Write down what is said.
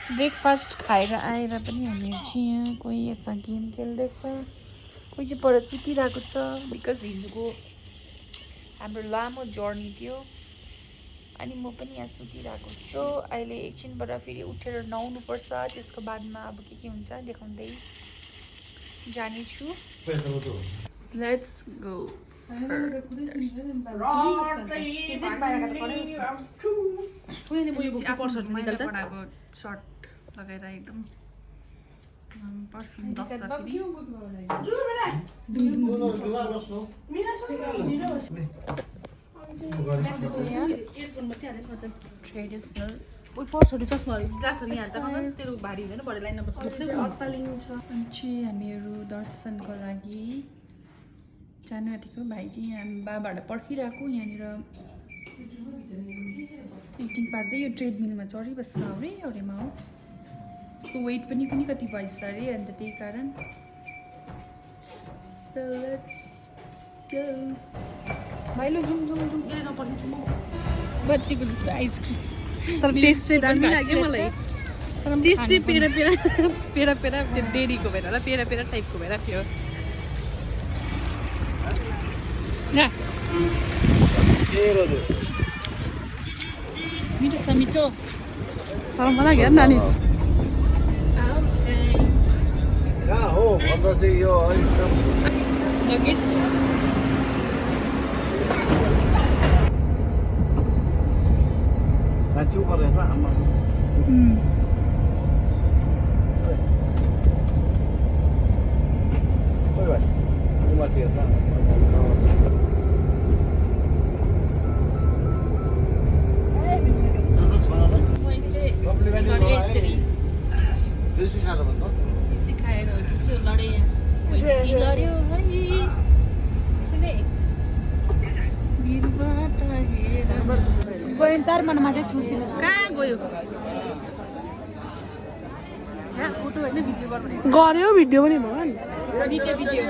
Breakfast खाएर आएर पनि हामीहरू चाहिँ यहाँ कोही यता गेम खेल्दैछ, कोही चाहिँ पर सुतिरहेको छ बिकज हिजोको हाम्रो लामो जर्नी थियो अनि म पनि यहाँ सुतिरहेको छु। अहिले एकछिनबाट फेरि उठेर नुहाउनुपर्छ, त्यसको बादमा अब के हुन्छ देखाउँदै जानेछु। Let's go. सर्ट लगाएर एकदम पर्फ्युम दस्दाखेरि ट्रेडिसनल पर्सहरू चस्माहरू ग्लासहरू यहाँ हाल्दा तेरो भारी हुँदैन बढी लाइनमा बस्नु हामीहरू दर्शनको लागि जानु आँटेको। भाइ चाहिँ यहाँ बाबाहरूलाई पर्खिरहेको, यहाँनिर एक्टिङ पार्दै यो ट्रेडमिलमा चढिबस्छ अरे अरेमा हो। उसको वेट पनि कति भइस अरे, अन्त त्यही कारण भाइ लो जुम जुम जुम बच्चीको जस्तो आइसक्रिम तर टेस्ट चाहिँ दामी लाग्यो मलाई। टेस्ट चाहिँ पेरा पेरा त्यो डेरीको भएर होला, पेरा टाइपको भएर थियो। मिठो छ मिठो सरम लाग्यो नानी। कहाँ हो भन्दा चाहिँ यो एकदम नगेट माथि उपर हेर्दा आमा खोइ भाइ माथि हेर्दा चार मनमा चाहिँ छुसिन कहाँ गयो फोटो होइन भिडियो गर्नु गऱ्यो भिडियो पनि भयो नि भिडियो